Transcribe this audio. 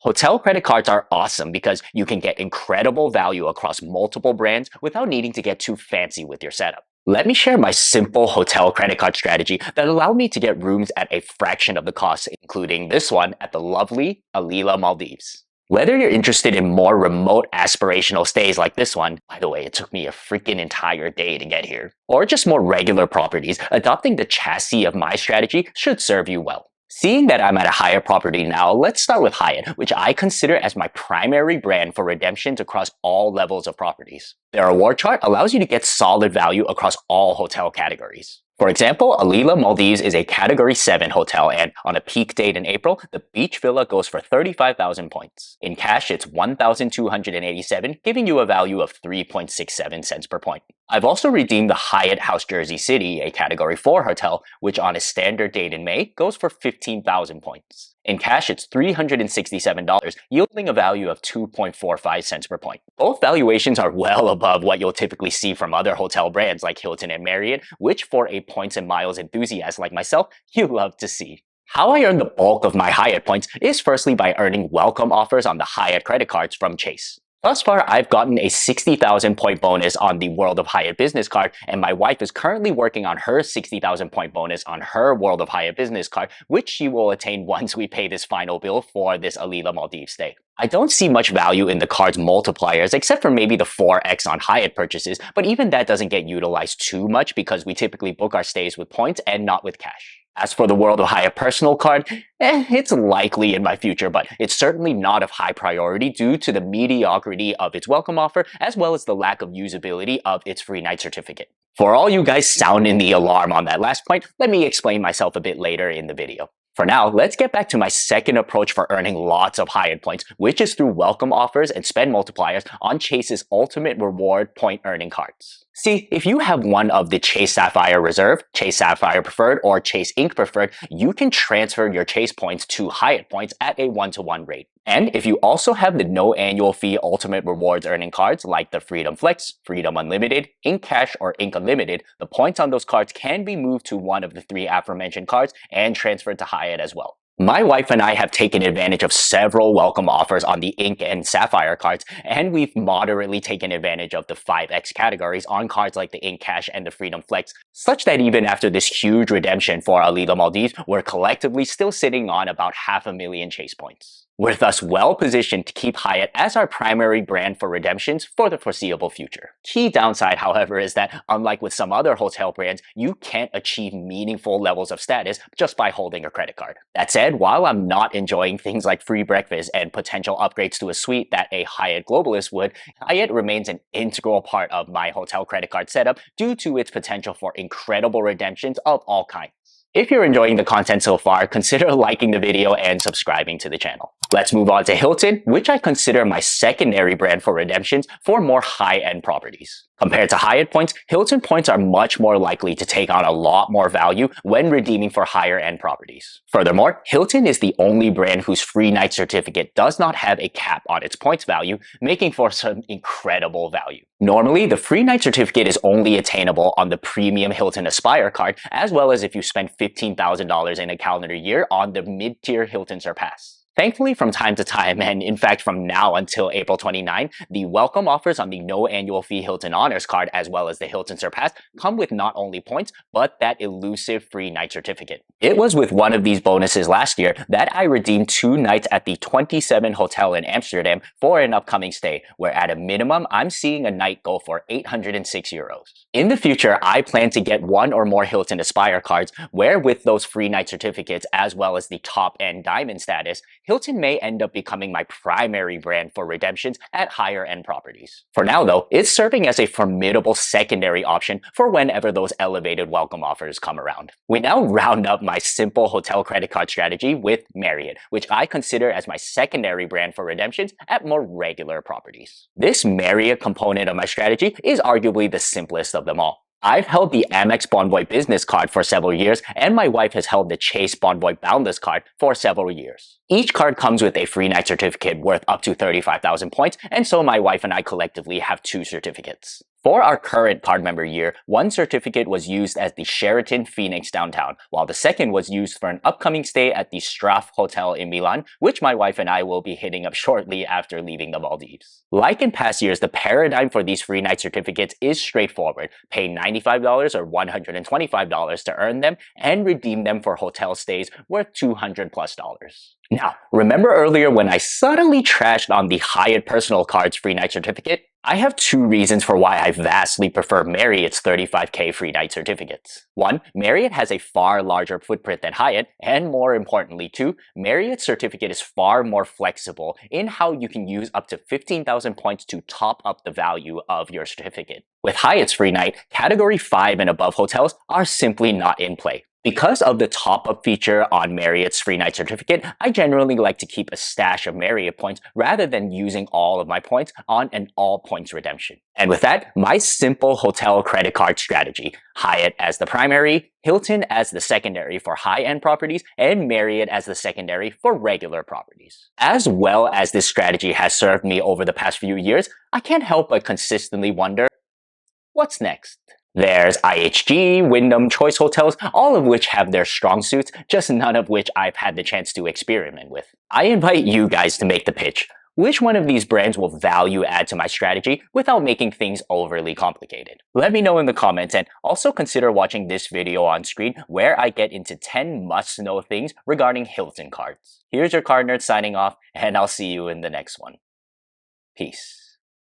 Hotel credit cards are awesome because you can get incredible value across multiple brands without needing to get too fancy with your setup. Let me share my simple hotel credit card strategy that allowed me to get rooms at a fraction of the cost, including this one at the lovely Alila Maldives. Whether you're interested in more remote aspirational stays like this one, by the way, it took me a freaking entire day to get here, or just more regular properties, adopting the chassis of my strategy should serve you well. Seeing that I'm at a Hyatt property now, let's start with Hyatt, which I consider as my primary brand for redemptions across all levels of properties. Their award chart allows you to get solid value across all hotel categories. For example, Alila Maldives is a Category 7 hotel, and on a peak date in April, the beach villa goes for 35,000 points. In cash, it's 1,287, giving you a value of 3.67 cents per point. I've also redeemed the Hyatt House Jersey City, a Category 4 hotel, which on a standard date in May goes for 15,000 points. In cash, it's $367, yielding a value of 2.45 cents per point. Both valuations are well above what you'll typically see from other hotel brands like Hilton and Marriott, which for a points and miles enthusiast like myself, you love to see. How I earn the bulk of my Hyatt points is firstly by earning welcome offers on the Hyatt credit cards from Chase. Thus far, I've gotten a 60,000 point bonus on the World of Hyatt business card, and my wife is currently working on her 60,000 point bonus on her World of Hyatt business card, which she will attain once we pay this final bill for this Alila Maldives stay. I don't see much value in the card's multipliers except for maybe the 4x on Hyatt purchases, but even that doesn't get utilized too much because we typically book our stays with points and not with cash. As for the World of Hyatt personal card, it's likely in my future, but it's certainly not of high priority due to the mediocrity of its welcome offer as well as the lack of usability of its free night certificate. For all you guys sounding the alarm on that last point, let me explain myself a bit later in the video. For now, let's get back to my second approach for earning lots of Hyatt points, which is through welcome offers and spend multipliers on Chase's ultimate reward point earning cards. See, if you have one of the Chase Sapphire Reserve, Chase Sapphire Preferred, or Chase Ink Preferred, you can transfer your Chase points to Hyatt points at a 1-to-1 rate. And if you also have the no annual fee ultimate rewards earning cards like the Freedom Flex, Freedom Unlimited, Ink Cash, or Ink Unlimited, the points on those cards can be moved to one of the 3 aforementioned cards and transferred to Hyatt as well. My wife and I have taken advantage of several welcome offers on the Ink and Sapphire cards, and we've moderately taken advantage of the 5x categories on cards like the Ink Cash and the Freedom Flex, such that even after this huge redemption for Alila Maldives, we're collectively still sitting on about 500,000 Chase points. We're thus well positioned to keep Hyatt as our primary brand for redemptions for the foreseeable future. Key downside, however, is that unlike with some other hotel brands, you can't achieve meaningful levels of status just by holding a credit card. That said, while I'm not enjoying things like free breakfast and potential upgrades to a suite that a Hyatt globalist would, Hyatt remains an integral part of my hotel credit card setup due to its potential for incredible redemptions of all kinds. If you're enjoying the content so far, consider liking the video and subscribing to the channel. Let's move on to Hilton, which I consider my secondary brand for redemptions for more high-end properties. Compared to Hyatt points, Hilton points are much more likely to take on a lot more value when redeeming for higher-end properties. Furthermore, Hilton is the only brand whose free night certificate does not have a cap on its points value, making for some incredible value. Normally, the free night certificate is only attainable on the premium Hilton Aspire card, as well as if you spend $15,000 in a calendar year on the mid-tier Hilton Surpass. Thankfully, from time to time, and in fact from now until April 29, the welcome offers on the no annual fee Hilton Honors card as well as the Hilton Surpass come with not only points, but that elusive free night certificate. It was with one of these bonuses last year that I redeemed 2 nights at the 27 Hotel in Amsterdam for an upcoming stay, where at a minimum, I'm seeing a night go for 806 euros. In the future, I plan to get 1 or more Hilton Aspire cards, where with those free night certificates as well as the top-end diamond status, Hilton may end up becoming my primary brand for redemptions at higher end properties. For now though, it's serving as a formidable secondary option for whenever those elevated welcome offers come around. We now round up my simple hotel credit card strategy with Marriott, which I consider as my secondary brand for redemptions at more regular properties. This Marriott component of my strategy is arguably the simplest of them all. I've held the Amex Bonvoy business card for several years, and my wife has held the Chase Bonvoy Boundless card for several years. Each card comes with a free night certificate worth up to 35,000 points, and so my wife and I collectively have 2 certificates. For our current card member year, one certificate was used at the Sheraton Phoenix downtown, while the second was used for an upcoming stay at the Straff Hotel in Milan, which my wife and I will be hitting up shortly after leaving the Maldives. Like in past years, the paradigm for these free night certificates is straightforward. Pay $95 or $125 to earn them and redeem them for hotel stays worth $200 plus. Now, remember earlier when I subtly trashed on the Hyatt Personal Cards free night certificate? I have 2 reasons for why I vastly prefer Marriott's 35K free night certificates. 1. Marriott has a far larger footprint than Hyatt, and more importantly 2, Marriott's certificate is far more flexible in how you can use up to 15,000 points to top up the value of your certificate. With Hyatt's free night, Category 5 and above hotels are simply not in play. Because of the top-up feature on Marriott's free night certificate, I generally like to keep a stash of Marriott points rather than using all of my points on an all-points redemption. And with that, my simple hotel credit card strategy: Hyatt as the primary, Hilton as the secondary for high-end properties, and Marriott as the secondary for regular properties. As well as this strategy has served me over the past few years, I can't help but consistently wonder, what's next? There's IHG, Wyndham, Choice Hotels, all of which have their strong suits, just none of which I've had the chance to experiment with. I invite you guys to make the pitch. Which one of these brands will value add to my strategy without making things overly complicated? Let me know in the comments, and also consider watching this video on screen where I get into 10 must-know things regarding Hilton cards. Here's your card nerd signing off, and I'll see you in the next one. Peace.